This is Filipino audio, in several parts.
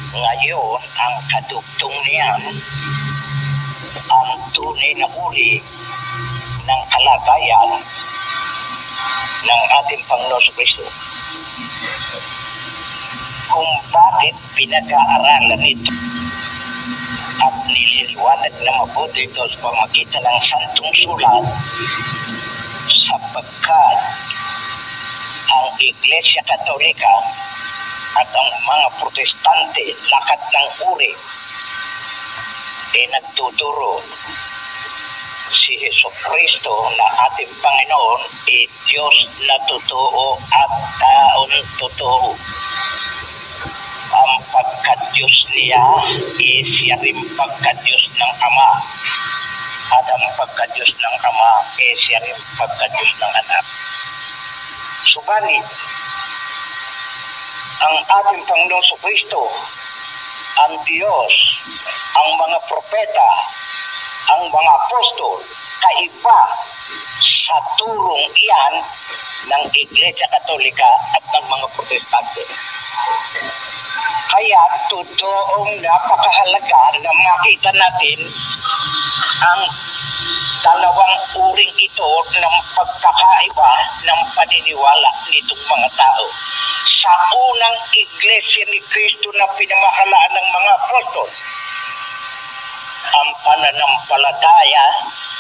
Ngayon, ang kadugtong niyan, ang tunay na uri ng kalagayan ng ating Panginoon Kristo. Kung bakit pinag-aaralan ito at nililiwanag na mabuti ito sa pamagitan ng Santong Sulat, sapagkat ang Iglesia Katolika at ang mga Protestante, lahat ng uri, ay nagtuturo si Jesucristo na ating Panginoon ay Diyos na totoo at taon totoo. Ang pagka-Diyos niya ay siya rin pagka-Diyos ng Ama. At ang pagka-Diyos ng Ama ay siya rin pagka-Diyos ng Anak. Subalit, ang ating Panginoon Jesucristo, ang Diyos, ang mga propeta, ang mga apostol, kaiba sa turong iyan ng Iglesia Katolika at ng mga Protestante. Kaya totoong napakahalaga na makita natin ang dalawang uring ito ng pagkakaiba ng paniniwala nitong mga tao. Sa unang Iglesia ni Kristo na pinamahalaan ng mga apostol, ang pananampalataya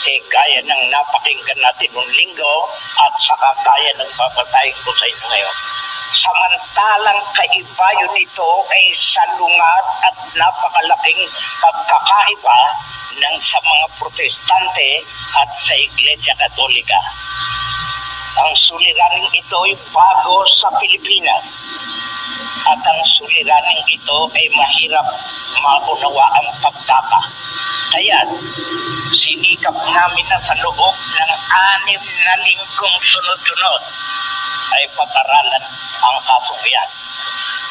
ay gaya ng napakinggan natin noong linggo at saka gaya ng papatayin ko sa inyo ngayon. Samantalang kaiba yun ito ay salungat at napakalaking pagkakaiba ng sa mga Protestante at sa Iglesia Katolika. Ang suliraning ito ay bago sa Pilipinas at ang suliraning ito ay mahirap maunawa ang pagtaka. Kaya sinikap namin na sa loob ng 6 na linggong sunod-sunod ay pag-aralan ang kasong yan.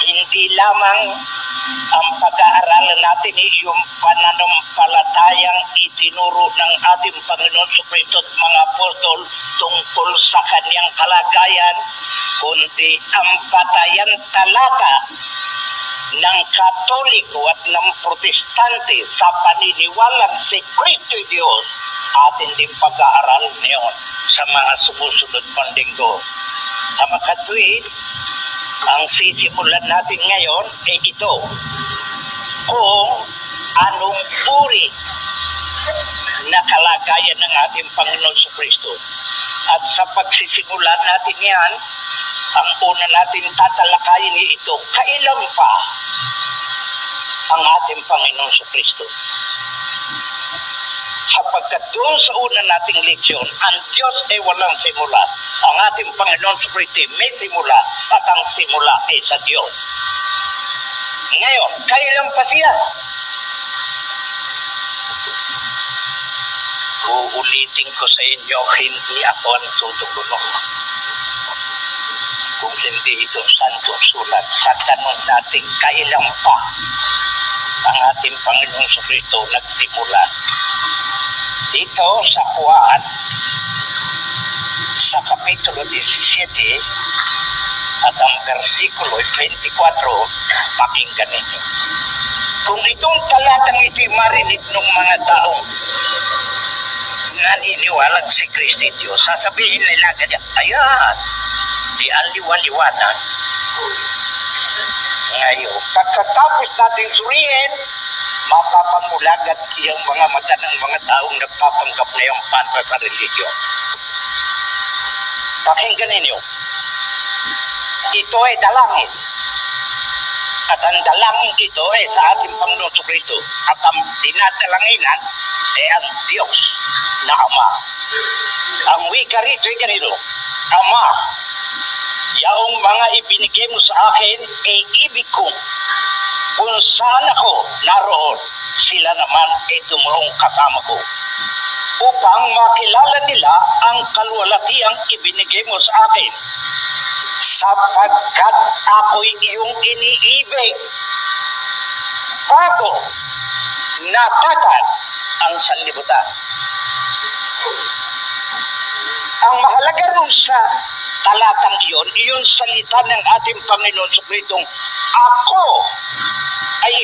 Hindi lamang ang pag-aaralan natin ay yung pananampalatayang itinuro ng ating Panginoon Jesucristo at mga apostol tungkol sa kanyang kalagayan, kundi ang batayan talata ng Katoliko at ng Protestante sa paniniwalang si Kristo Diyos atin din pag-aaral ngayon sa mga sumusunod pang linggo. Sa makatwid, ang sisimulan natin ngayon ay ito, kung anong uri na kalagayan ng ating Panginoon Jesucristo. At sa pagsisimulan natin yan, ang una natin tatalakayin ito, kailan pa ang ating Panginoon Jesucristo. Sapagkat doon sa una nating leksyon, ang Diyos ay walang simula. Ang ating Panginoon Jesucristo may simula at ang simula ay sa Diyos. Ngayon, kailan pa siya? Uulitin ko sa inyo, hindi ako ang tutugunan. Kung hindi ito Santong Sulat, sa tanong natin, kailan pa ang ating Panginoong Jesucristo nagsimula? Dito sa Juan, sa Kapitulo 17, at ang versikulo 24, pakinggan ninyo. Kung itong talatang ito'y marinig ng mga taong naniniwalang si Kristo Diyos, sasabihin nila ganyan, ayan, di aliwaliwanag. Ngayon, pagkatapos natin suriin, mapapamulagat yung mga mata ng mga taong nagpapanggap na yung panto sa religion. Pakinggan ninyo, ito ay dalangin. At ang dalangin ito ay sa ating Panginoon Jesucristo. At ang dinadalanginan ay ang Diyos na Ama. Ang wika rito ay ganito, Ama, yaong mga ibinigay mo sa akin ay ibig ko. Kung saan ako naroon, sila naman ay tumulong kasama ko. Upang makilala nila ang kalwalatiang ibinigay mo sa akin. Sapagkat ako'y iyong iniibig. Bago natatag ang sanlibutan. Ang mahalaga rin sa talatang iyon salita ng ating Panginoon Jesucristo, ako ay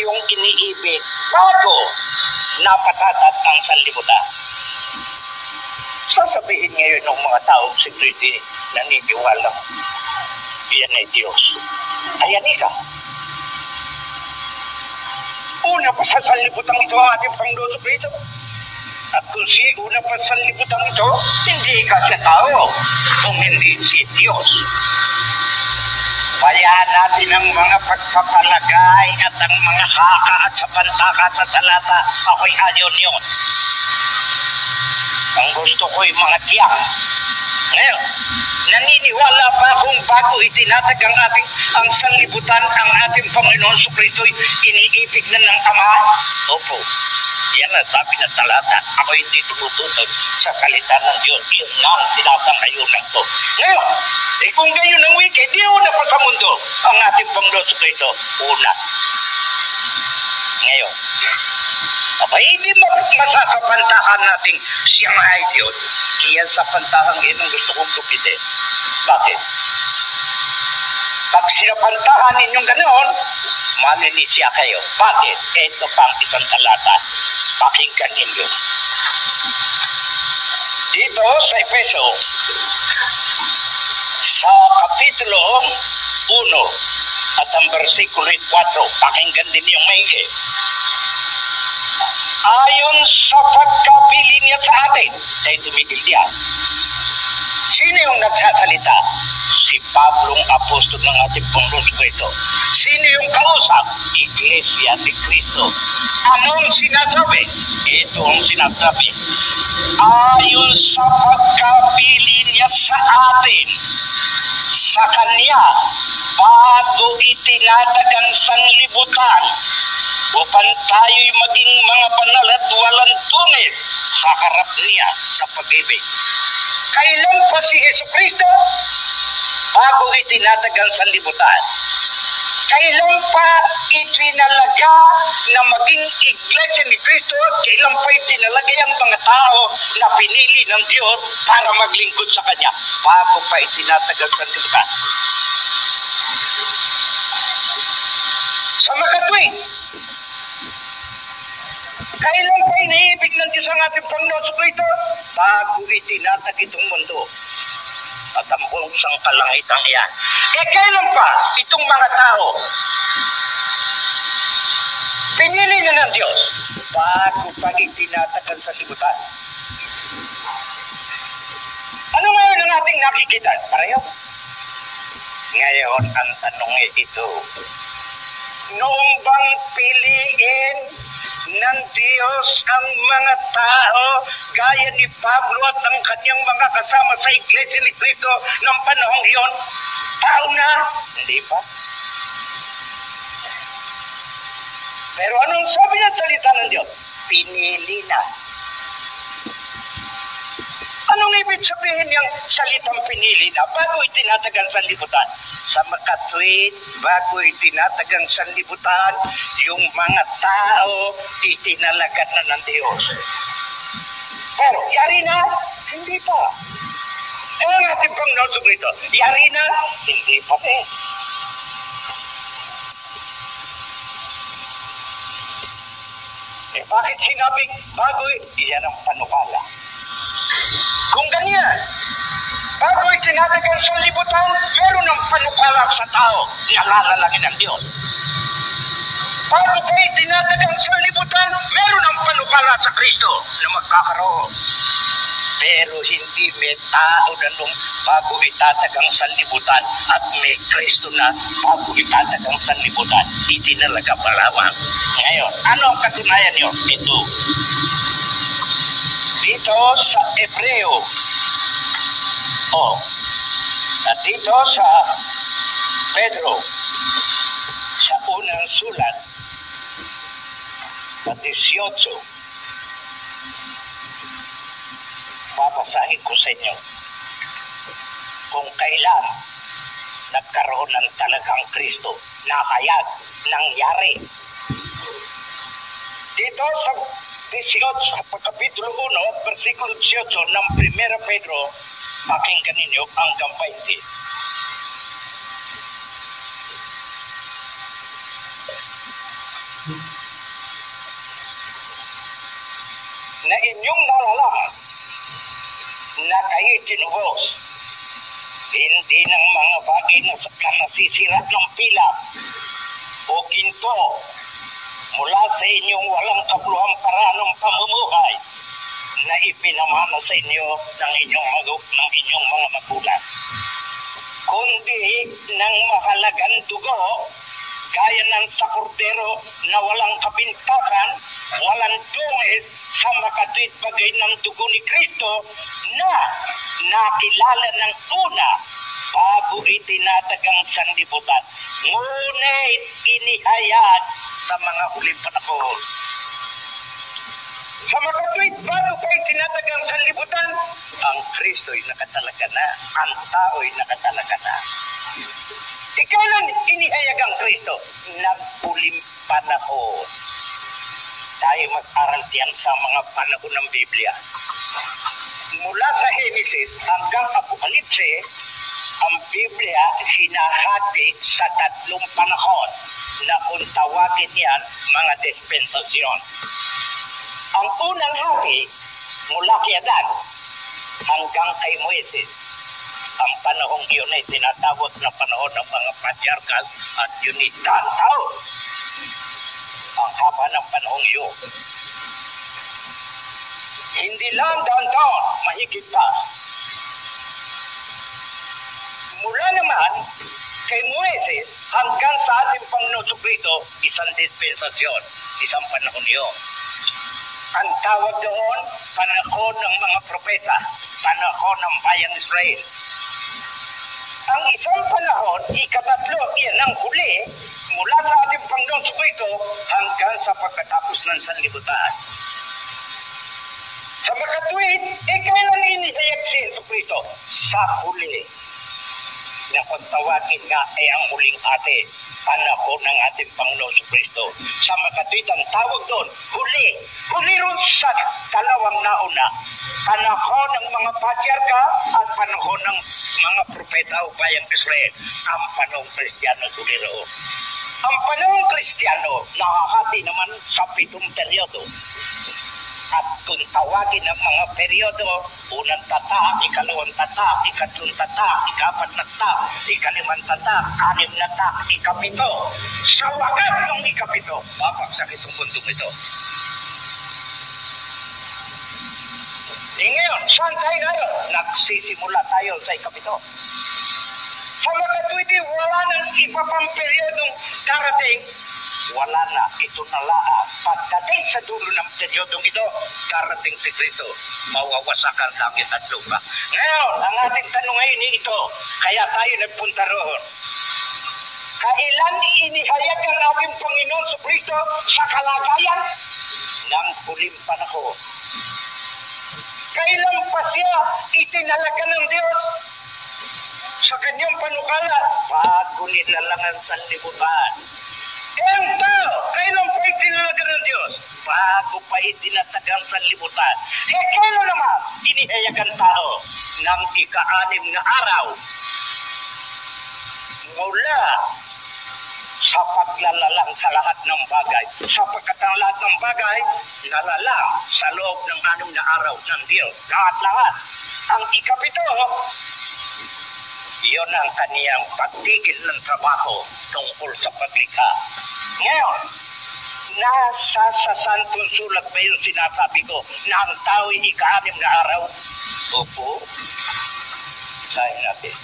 pag-ibig bago napatatat ang sanlibutan. Sasabihin ngayon ng mga taong security naniniwala, yan ay Diyos. Ayan ka. Una pa sa sanlibutan ito ang ating Panginoon Kristo. At kung una pa sa sanlibutan ito, hindi ka siya tao, kung hindi si Diyos. Bayaan natin ang mga pagpapalagay at ang mga haka at sapantaka sa talata. Ako'y ayaw niyon. Ang gusto ko'y mga tiyak. Ngayon, naniniwala ba kung bago itinatag ang sanlibutan, ang ating Panginoon Kristo'y iniibig na ng Ama? Opo. Yan ang sabi ng talata. Ako hindi tumututok sa salita ng Diyos. Yun nga ang tinatangayunan ko. Ngayon, kung gayon ang wiki, di una pa sa mundo ang ating Panginoon Kristo. Una. Ngayon, hindi masasapantahan natin siyang ay Diyos. Iyan sa pantahan yun ang gusto kong tupitin. Bakit? Pag sinapantahan ninyong ganoon, malinisya kayo. Bakit? Ito pang isang talata. Pakinggan ninyo. Dito sa Efeso, sa kapitulo 1 at ang versikulo 4, pakinggan din yung maigi. Ayon sa pagkapili niya sa atin, ay tumigil diyan. Sino yung nagsasalita? Si Pablong apostol ng ating Panginoon Kristo. Sino yung kausap? Iglesia ni Kristo. Anong sinasabi? Ito ang sinasabi. Ayon sa pagkapili niya sa atin, sa Kanya, bago itinatag ang sanlibutan, upang tayo'y maging mga banal at walang tungis sa harap niya sa pag-ibig. Kailan pa si Jesucristo? Bago itinatag ang sanlibutan. Kailan pa itinalaga na maging iglesia ni Kristo? Kailan pa itinalagay ang mga tao na pinili ng Diyos para maglingkod sa Kanya? Bago pa itinatag ang sanlibutan. Sa makatwid, kailan pa iniibig ng Diyos ang ating Panginoon Kristo? Bago itinatag itong mundo at ang buong sangkalangitang iyan. Kailan pa itong mga tao pinili na ng Diyos? Bago pa itinatag ang sanlibutan. Ano ngayon ang ating nakikita? Pareho. Ngayon ang tanong ito, noong bang piliin ng Diyos ang mga tao gaya ni Pablo at ang kanyang mga kasama sa Iglesia ni Cristo ng panahong iyon? Tao na? Hindi pa. Pero anong sabi ng salita ng Diyos? Pinili na. Anong ibig sabihin niyang salitang pinili na? Bago itinatag ang sanlibutan. Sa makatwid, bago itinatag ang sanlibutan, yung mga tao itinalagan na ng Diyos. Pero, yari na? Hindi pa. Ang ating Panginoon Kristo, yari na? Hindi pa eh. Bakit sinabing bago? Iyan ang panukala. Kung ganyan, bago itinatag ang sanlibutan, meron ng panukala sa tao na lalangin ng Diyos. Bago pa itinatag ang sanlibutan, meron ng panukala sa Kristo na magkakaroon. Pero hindi may tao na nung bago itatag ang sanlibutan at may Kristo na bago itatag ang sanlibutan. Itinalaga pa lamang. Ngayon, ano ang katunayan niyo? Ito. Dito sa Hebreo, at dito sa Pedro, sa unang sulat, sa 18, babasahin ko sa inyo kung kailan nagkaroon ng talagang Kristo, nakayag, nangyari. Dito sa 18, kapitulo 1 at versikulo 18 ng 1 Pedro, pakinggan ninyo ang 20. na inyong nalalaman na kayo'y tinubos hindi ng mga bagay na nasisira ng pilak o ginto mula sa inyong walang kabuluhang paraan ng pamumuhay na ipinamana sa inyo ng inyong mga magulang, kundi ng mahalagang dugo gaya ng sa kordero na walang kapintasan, walang dungis sa makatuwid bagay ng dugo ni Kristo na nakilala ng una bago itinatagang sanlibutan, ngunit inihayag sa mga huling panahon. Sa makatuwid bago pa itinatagang sanlibutan, ang Kristo'y nakatalaga na, ang tao'y nakatalaga na. Kailan inihayag ang Kristo? Naghuling panahon. Tayo mag-aral diyan sa mga panahon ng Biblia. Mula sa Genesis hanggang Apokalipse, ang Biblia hinahati sa 3 panahon na kung tawagin yan mga dispensasyon. Ang unang hati mula kay Adan hanggang kay Moises. Ang panahong iyon ay tinatawag na panahon ng mga patriarkal at yun ay taon. Ang haba ng panahong iyon. Hindi lang taon, mahigit pa. Mula naman kay Moises hanggang sa ating Panginoon Jesucristo, isang dispensasyon, isang panahon iyon. Ang tawag doon, panahon ng mga propeta, panahon ng bayan Israel. Ang isang panahon, ikatatlo, iyan ang huli, mula sa ating Panginoon Jesucristo hanggang sa pagkatapos ng sanlibutan. Sa makatuwid, kailan inihayag si Jesucristo? Sa huli. Na kung tawagin nga ay ang huling ate, panahon ng ating Panginoon Jesucristo. Sa makatuwid, ang tawag doon, huli. Huli rin sa dalawang nauna. Panahon ng mga patriarka at panahon ng mga propeta o bayang Israel. Ang panahong Kristiyano huli roon. Ang panahong Kristiyano, nakahati naman sa 7 peryodo. At kung tawagin ng mga peryodo, unang tatak, ikalawang tatak, ikatlong tatak, ikapat na tatak, ikalimang tatak, 6 na tatak, ikapito. Sa wakas ng ikapito, babagsak itong mundong ito. Ngayon, saan tayo ngayon? Nagsisimula tayo sa ikapito. Sa makatuwid, wala nang iba pang peryodong darating. Wala na, ito na lahat. Pagdating sa dulo ng peryodong ito, darating si Kristo. Mawawasak ang langit at lupa. Ngayon, ang ating tanong ngayon ito, kaya tayo nagpunta roon. Kailan inihayag ang ating Panginoon sa Kristo sa kalagayan ng huling panahon? Kailan pa siya itinalaga ng Diyos sa kanyang panukala bago nilalangan sa libutan? Ang tao, kailan pa itinalaga ng Diyos? Bago pa itinatagang sa libutan. Kailan naman inihayag ang tao ng ika-6 na araw mula sa paglalalang sa lahat ng bagay, sapagkat ang lahat ng bagay nalalang sa loob ng 6 na araw ng Diyos. Lahat-lahat. Ang ikapito, iyon ang kaniyang pagtigil ng trabaho tungkol sa paglikha. Ngayon, nasa sa Santong Sulat ba yung sinasabi ko na ang tao'y ika-6 na araw? Opo. Sahin natin.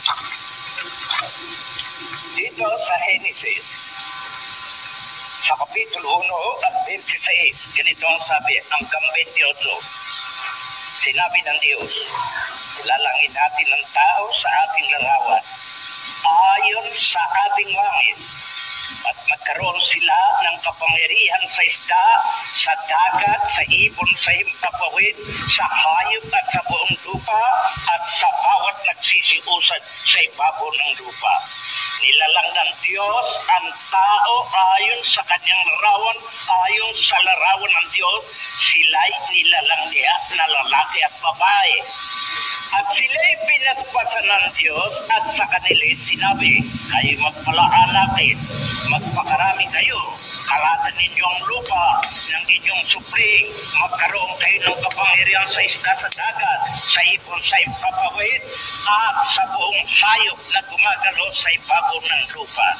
Dito sa Genesis, sa Kapitulo 1 at 26, ganito ang sabi, hanggang 28. Sinabi ng Diyos, lalangin natin ng tao sa ating larawan, ayon sa ating langit, at magkaroon sila ng kapangyarihan sa isda, sa dagat, sa ibon, sa himpapawid, sa hayop at sa buong lupa, at sa bawat nagsisiusad sa ibabaw ng lupa. Nilalang ng Diyos ang tao ayon sa kanyang larawan, ayon sa larawan ng Diyos, sila'y nilalang niya na lalaki at babae. At sila'y pinagpasa ng Diyos at sa kanila sinabi, kayo magpalaalakin, magpakarami kayo, kalatan ninyo ang lupa ng inyong supling, magkaroon kayo ng kapangyarihan sa isda sa dagat, sa ipon sa impapawid, at sa buong hayop na gumagalo sa ibabaw ng lupa.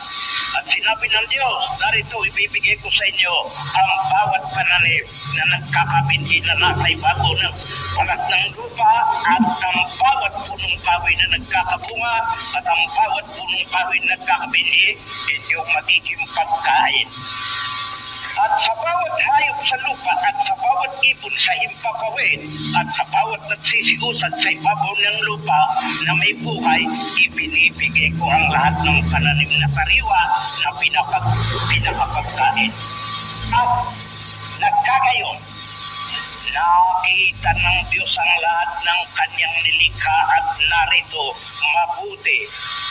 At sinabi ng Diyos, narito ibibigay ko sa inyo ang bawat pananim na nagkakabinhi na nasa ibabaw ng balat ng lupa, at ang bawat punong kahoy na nagkakabunga, at ang bawat punong kahoy na nagkakabinhi, inyong magiging pagkain. At sa bawat hayop sa lupa, at sa bawat ibon sa himpapawid, at sa bawat nagsisiusad sa ibabaw ng lupa na may buhay, ibinibigay ko ang lahat ng pananim na sariwa na pinakapagkain. At nagkagayon, nakita ng Diyos ang lahat ng kanyang nilikha at narito mabuti.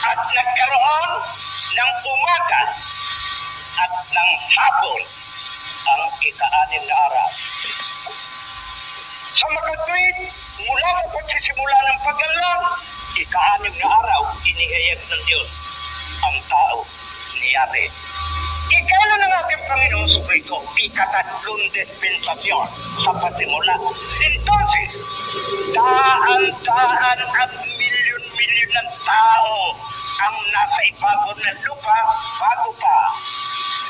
At nagkaroon ng umaga at ng hapon ang ika-anim na araw. Sa makatwid, mula sa pagsisimula ng paglalang, ika-anim na araw, inihayag ng Diyos ang tao ni Yahweh. Ikailan ng ating Panginoon Jesucristo, ikatatlong dispensasyon sa pasimula. Entonces, daan-daan at milyon-milyon ng tao ang nasa ibabaw ng lupa bago pa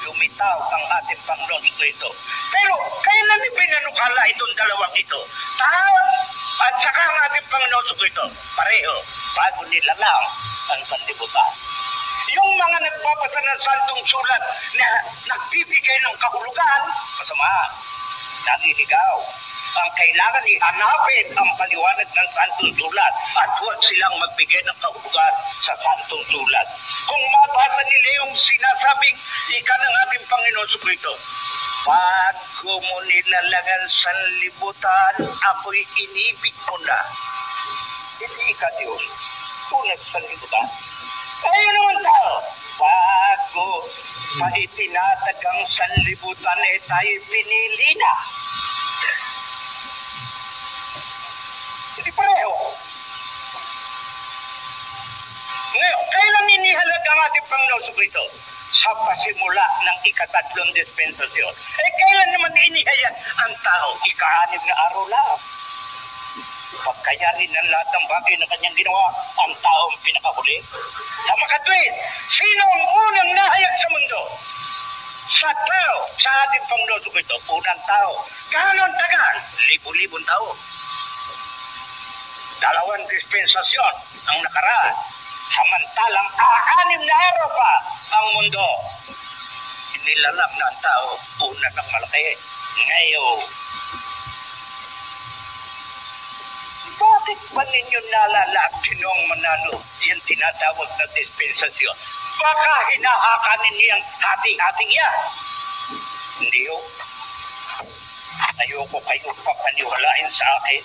lumitaw ang ating Panginoon Jesucristo. Pero kailan ipinanukala itong dalawang ito? Tao at saka ang ating Panginoon Jesucristo, pareho, bago nila lang ang sanlibutan. Yung mga nagbabasa ng santong sulat na nagbibigay ng kahulugan, masama, naliligaw. Ang kailangan ihanapin ang paliwanag ng santong sulat at huwag silang magbigay ng kahulugan sa santong sulat. Kung mabasa nila yung sinasabing ika ng ating Panginoon Jesucristo, bago mo nilalangan sanlibutan, ako'y inibig mo na. Hindi ika Diyos, tunay sa sanlibutan. Kaya naman tao, bago maitinatag ang sanlibutan, tayo pinili na. Hindi pareho. Ngayon, kailan inihalag ang ating Panginoon Jesucristo? Sa pasimula ng ikatatlong dispensasyon. Kailan naman inihayag ang tao? Ika-anim na araw lang. Pagkayanin ng lahat ng bagay na kanyang ginawa, ang taong pinakahuli. Sa makatwid, sino ang unang nahayag sa mundo? Sa tao, sa ating Panginoon Jesucristo, unang tao. Ganon tagal? Libu-libong tao. Dalawang dispensasyon ang nakaraan. Samantalang aanim na araw pa ang mundo. Inilalang na ang tao, una ng malaki. Ngayon, bakit ba ninyo nalala at sinong manalo yung tinatawag na dispensasyon? Baka hinahakanin niyang hati-hating yan. Hindi ho. Ayoko kayo papaniwalain sa akin.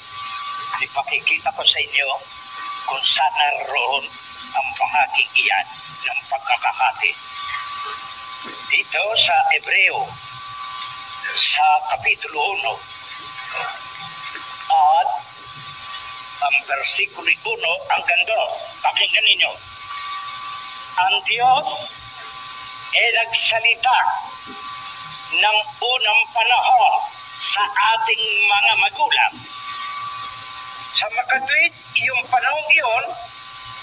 Ipakikita ko sa inyo kung saan naroon ang bahaging iyan ng pagkakahati. Dito sa Hebreo, sa Kapitulo 1, at ang versikulo 1 hanggang 2, pakinggan ninyo. Ang Diyos ay nagsalita ng unang panahon sa ating mga magulang. Sa makatwid, yung panahon iyon,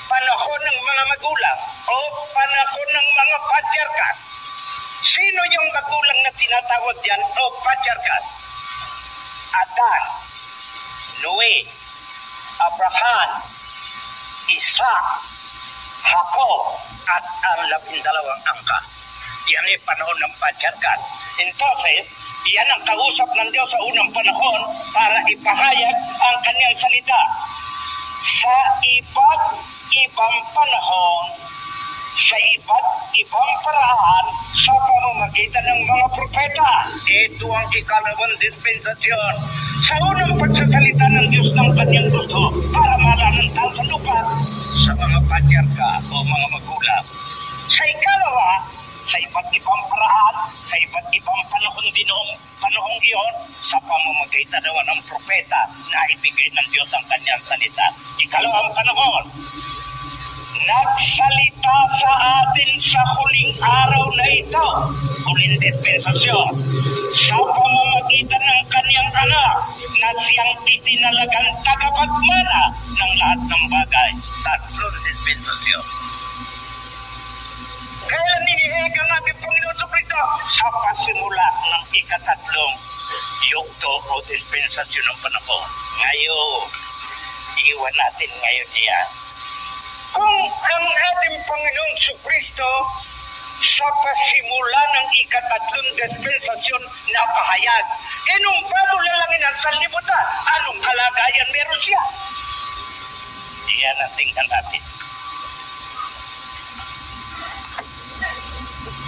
panahon ng mga magulang o panahon ng mga patriarkas. Sino yung magulang na tinatawag diyan o patriarkas? Adan, Noe, Abraham, Isaac, Jacob, at ang 12 angka. Yan ay panahon ng patriarkat. Entonces, yan ang kausap ng Diyos sa unang panahon para ipahayag ang kanyang salita. Sa iba't ibang panahon, sa iba't ibang paraan, sa pamamagitan ng mga propeta. Ito ang ikalawang dispensasyon. Sa unang pagsasalita ng Diyos ng kanyang gusto para malaman tao sa lupa sa mga patriarka o mga magulang. Sa ikalawa, sa iba't ibang paraan, sa iba't ibang panahon din noong panahong iyon, sa pamamagitan naman ng propeta na ibigay ng Diyos ang kanyang salita. Ikalawang panahon, nagsalita sa atin sa huling araw na ito, huling dispensasyon, sa pamamagitan ng kanyang anak na siyang itinalagang tagapagmana ng lahat ng bagay. Tatlong dispensasyon. Kaya ninihiga ang ating Panginoon Jesucristo sa pasimula ng ikatatlong yugto o dispensasyon ng panahon. Ngayon, iwan natin ngayon yan. Kung ang ating Panginoong Jesucristo sa pasimula ng ikatatlong dispensasyon na pahayag, nung bago lalangin ang sanlibutan, anong kalagayan meron siya? Iyan ang tingnan natin.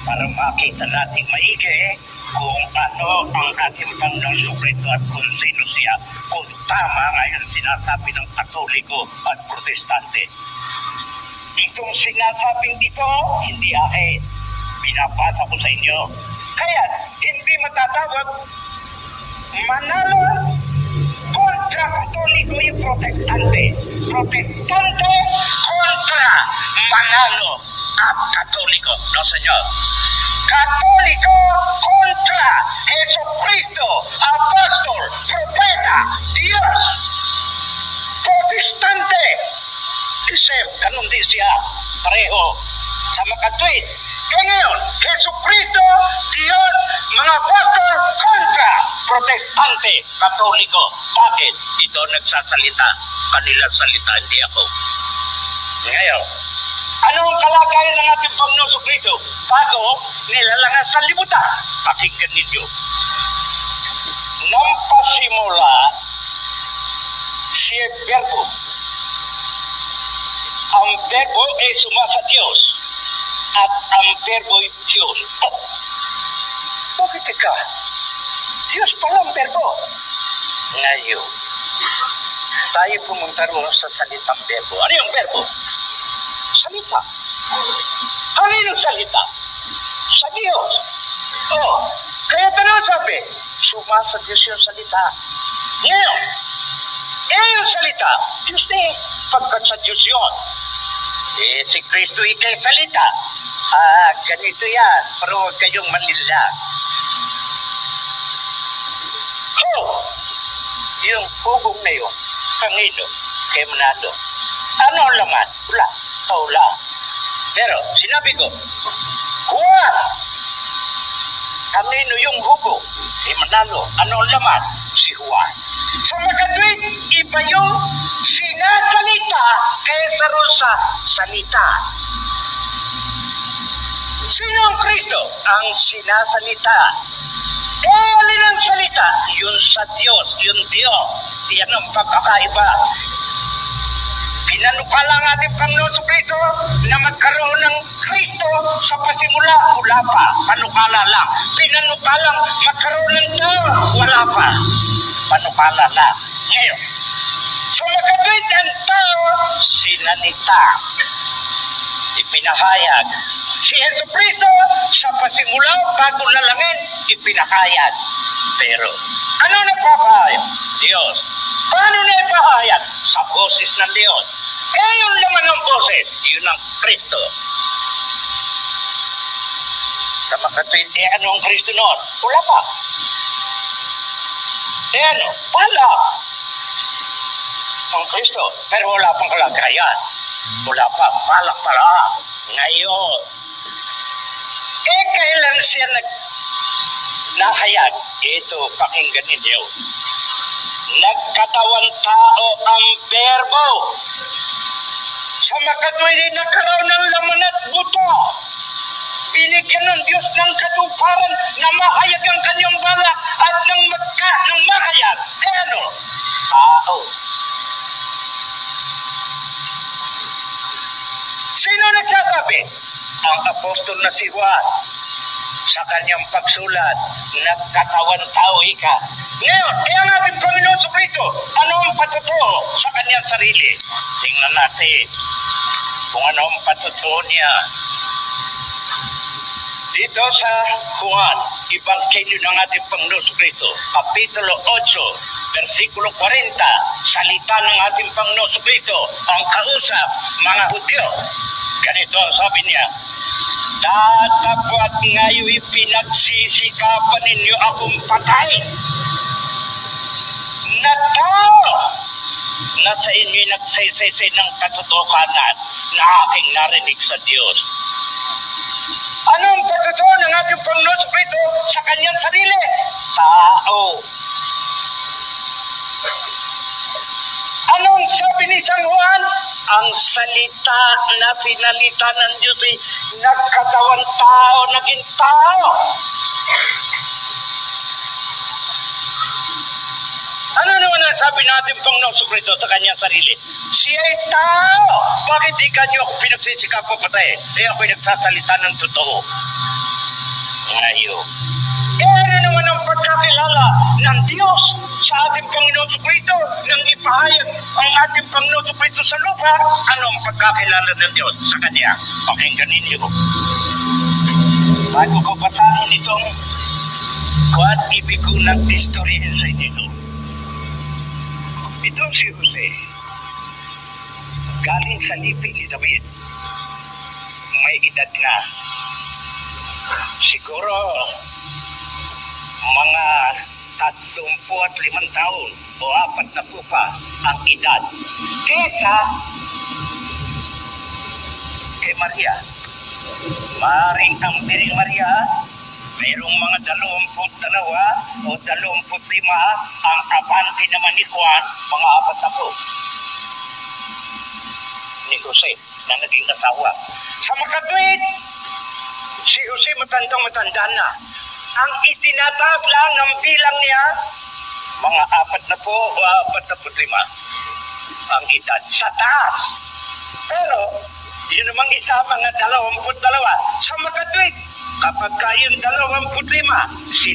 Para makita natin maigi kung ano ang ating Panginoong Jesucristo at kung sino siya, kung tama ngayon sinasabi ng Katoliko at Protestante. Itong sinasabing ito, hindi akin. Binabasa ko sa inyo. Kaya, hindi matatawag manalo kontra Katoliko yung Protestante. Protestante kontra manalo at Katoliko. No, senyor? Katoliko kontra Jesucristo, Apostol, Propeta, Diyos. Protestante. Isip, ganun din siya. Pareho. Sa makatwid. Ngayon, Jesucristo, Diyos, mga apostol, kontra Protestante, Katoliko. Bakit? Ito nagsasalita. Kanilang salita, hindi ako. Ngayon, ano ang kalagayan ng ating Panginoon Jesucristo bago nilalangan sa libutan? Pakinggan ninyo. Nang pasimula si Verbo. Ang Verbo ay sumasa Diyos at ang Verbo ay Diyos. Oh, bakit ka? Diyos pala ang Verbo. Ngayon, tayo pumunta roon sa salitang Verbo. Ano yung Verbo? Salita. Kaninong salita? Sa Diyos. Oh, kaya tanong sabi, sumasa Diyos yung salita. Ngayon, yung salita, Diyos na pagkat sa Diyos yun. Si Kristo ikay salita. Ganito yan, pero huwag kayong manila. Oh, yung hugong na yun, Panginoon, kay Manalo. Ano ang laman? Wala. Wala. Pero, sinabi ko, Juan, kanino yung hugo? Kay Manalo. Ano ang laman? Si Juan. Sa makatwid, iba yung sinasalita kaysa ron sa salita. Sino ang Kristo? Ang sinasalita. Alin ang salita? Yun sa Diyos, yun Diyos. Yan ang pagkakaiba. Pinanukala ang ating Panginoon Jesucristo na magkaroon ng Kristo sa pasimula, wala pa, panukala lang. Pinanukalang magkaroon ng tao, wala pa, panukala lang. Ngayon, so makatwid ang tao, sinanita, ipinahayag. Si Jesucristo sa pasimula, bago lalangin, ipinahayag. Pero, ano na papahayag? Diyos. Paano na ipahayag? Sa boses ng Diyos. Yung laman ng boses, yun ang Kristo. Sa makatwid, ano ang Kristo noon? Wala pa. Ano? Wala. Ang Kristo. Pero wala pang kalagayan. Wala pa. Balak pala. Ngayon. Kailan siya nahayag? Ito, pakinggan ninyo. Nagkatawan tao ang Verbo. Sa makatwid ay nagkaroon ng laman at buto. Binigyan ng Diyos ng katuparan na mahayag ang kanyang balak at ng mahayag. Ano? Tao. Sino nagsasabi? Ang apostol na si Juan. Sa kanyang pagsulat, nagkatawan tao ika. Ngayon, ang ating Panginoon Jesucristo, ano ang patutuo sa kanyang sarili? Tingnan natin kung ano ang patutuo niya. Dito sa Juan, Ebanghelyo ng ating Panginoon Kristo, Kapitulo 8, versikulo 40, salita ng ating Panginoon Kristo, ang kausap, mga Hudyo. Ganito ang sabi niya, "Datapwat ngayon pinagsisikapan ninyo akong patayin. Na tao na sa inyo'y nagsaysay ng katotohanan na aking narinig sa Diyos." Anong pagkatotoo ng ating Panginoon sa Kristo sa kanyang sarili? Tao. Anong sabi ni San Juan? Ang salita na pinalita ng Diyos ay nagkatawang tao, naging tao. Ano naman ang sabi natin Panginoon sa Kristo sa kanyang sarili? Siya ay tao. Bakit di kanyo ako pinagsisikap ko patay? Eh ako'y nagsasalita ng totoo. Ngayon. Ano naman ang pagkakilala ng Diyos sa ating Panginoon sa Kristo nang ipahayag ang ating Panginoon sa Kristo sa lupa? Ano ang pagkakilala ng Diyos sa Kanya? Pakinggan ninyo. Bago ko basahin itong kuwan, ibig ko nag-istoryahin sa inyo. Itong si Jose, galing sa lipi ni David, may edad na. Siguro, mga 35 taon o 40 pa ang edad. Kesa kay Maria. Maring ang Biring Maria, mayroong mga 22 o 25 ang abante naman ni Juan, mga 40 ni Jose na naging asawa. Sa makatwid, si Jose matandang-matanda na. Ang itinataas lang ng bilang niya, mga 40 o 45 ang edad sa taas. Pero, yun namang isa, mga 22. Sa makatwid, kapag kayong 25, si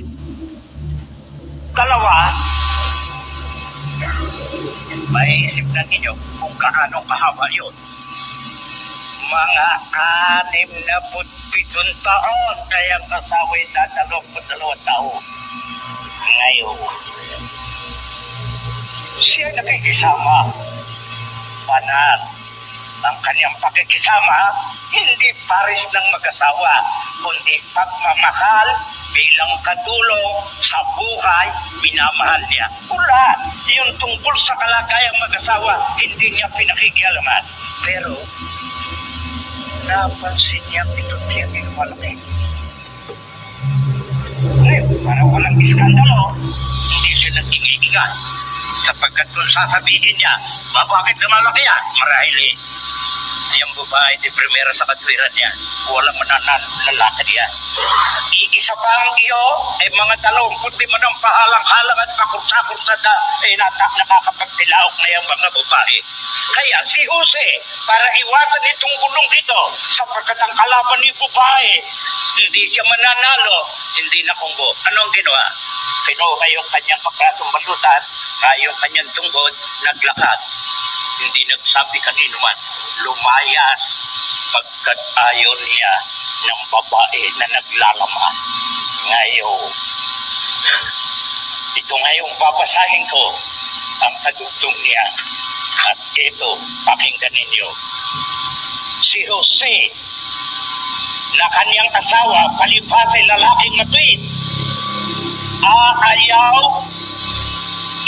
dalawa, may isip na ninyo kung kaano kahaba yun. Mga 67 taon, kaya kasaway na 22 taon. Ngayon, siya nakikisama. Banat. Ang kanyang pakikisama, hindi pares ng mag-asawa, kundi pagmamahal bilang katulong sa buhay, minamahal niya. Wala, yung tungkol sa kalagayang mag-asawa, hindi niya pinakikialaman. Pero, napansin niya itong tiyangin malaki. Ngayon, para walang iskandalo, hindi siya nag-ingay-ingay. Sapagkat kung sasabihin niya, bakit na malaki yan? Marahil yung babae di primera sa katwiran niya. Walang lalaki niya. Iisa pa ang iyo, ay mga 25 ng pahalang-halang at pakursa-kursa na nakakapagtilaok na yung mga babae. Kaya si Jose, para iwasan itong gulong ito, sapagkat ang kalaban ni babae, hindi siya mananalo, hindi nakunggo. Anong ginawa? Kinuha yung kanyang kaprasong basutan, yung kanyang tunggod, naglakad. Hindi nagsabi kanino man, lumayas pagkat ayaw niya ng babae na naglalaman. Ngayon, ito ngayong babasahin ko ang kadugtong niya. At ito, pakinggan ninyo. Si Jose, na kanyang asawa, palibhas ay lalaking matuwid, ayaw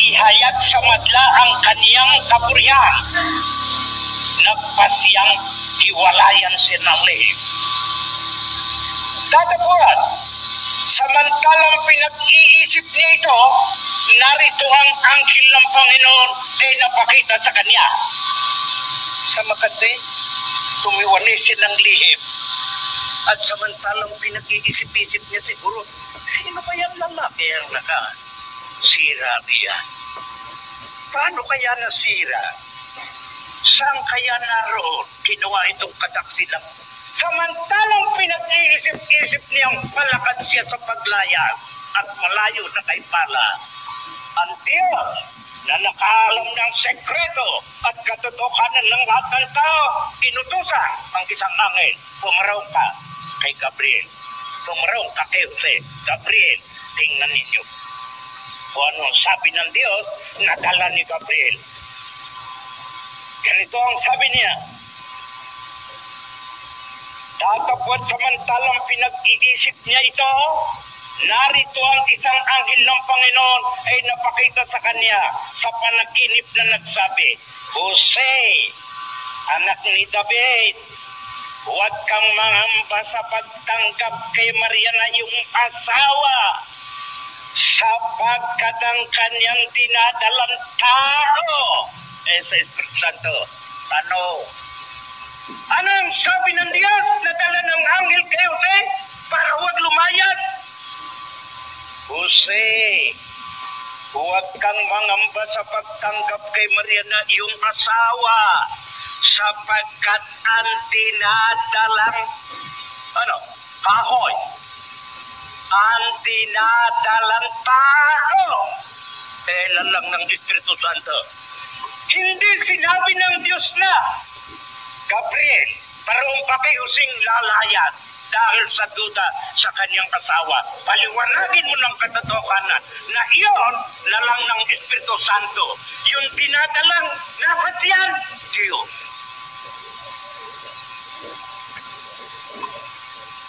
ihayag sa madla ang kaniyang kapurihan. Nagpasyang hiwalayan siya ng lihim. Tatapuan, samantalang pinag-iisip niya ito, narito ang anghel ng Panginoon ay napakita sa kanya. Sa makati, tumiwalay siya ng lihim. At samantalang pinag-iisip-isip niya siguro, sino ba yung lalaki ang nakasira diyan? Paano kaya nasira? Saan kaya naroon? Kinuha itong kadaksilang. Samantalang pinag-iisip-isip niyang palakad siya sa paglayag at malayo na kay Pala. Ang Diyos na nakaalam ng sekreto at katotohanan ng lahat ng tao, inutusan ang isang angel, pumaraw pa kay Gabriel. tumarong ka kay Jose. Gabriel, tingnan ninyo. Kung anong sabi ng Diyos, nadala ni Gabriel. Ganito ang sabi niya. Tatapos samantalang pinag-iisip niya ito, narito ang isang anghel ng Panginoon ay napakita sa kanya sa panaginip na nagsabi, Jose, anak ni David, huwag kang mangamba sa pagtanggap kay Maria na iyong asawa, sapagkat ang kanyang dinadalang tao sa Espiritu Santo. Anong sabi ng Diyos na dala ng anghel kay Jose para huwag lumayas? Jose, huwag kang mangamba sa pagtanggap kay Maria na iyong asawa, sapagkat ang dinadalang kahoy, ang dinadalang tao, lang ng Espiritu Santo. Hindi sinabi ng Diyos na, Gabriel, parang pa kay Joseng lalayas dahil sa duda sa kanyang asawa. Paliwanagin mo ng katotohanan na iyon na lang ng Espiritu Santo. Yung dinadalang dapat yan, Diyos.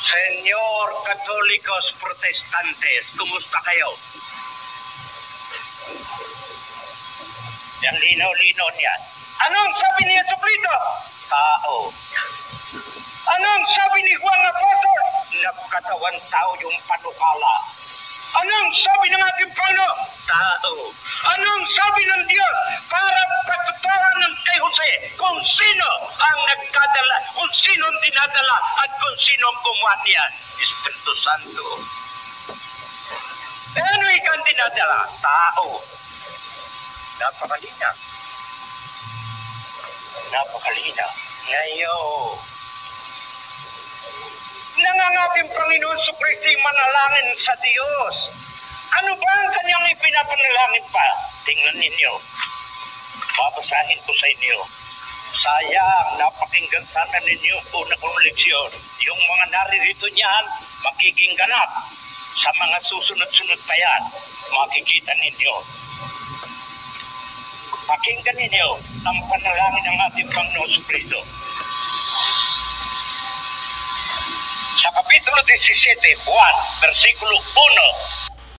Senyor Katolikos Protestantes, kumusta kayo? Yang linaw-linaw niya. Anong sabi ni Jesucristo? Tao. Anong sabi ni Juan Apostol? Nagkatawan tao yung panukala. Anong sabi ng ating Panginoon? Tao. Anong sabi ng Diyos para patutuhan ng kay Jose kung sino ang nagdadala, kung sino ang dinadala at kung sino ang kumuha niya? Espiritu Santo. Ano ikang dinadala? Tao. Napakalinaw. Napakalinaw. Ngayon, nangangating Panginoon Jesucristo manalangin sa Diyos. Ano ba ang kanyang ipinapanalangin pa? Tingnan ninyo. Babasahin ko sa inyo. Sayang, napakinggan sana ninyo una kong leksyon. Yung mga naririto niyan, magiging ganap. Sa mga susunod-sunod pa yan, makikita ninyo. Pakinggan ninyo ang panalangin ng ating Panginoon Jesucristo. Sa Kapitulo 17, Juan, versikulo 1,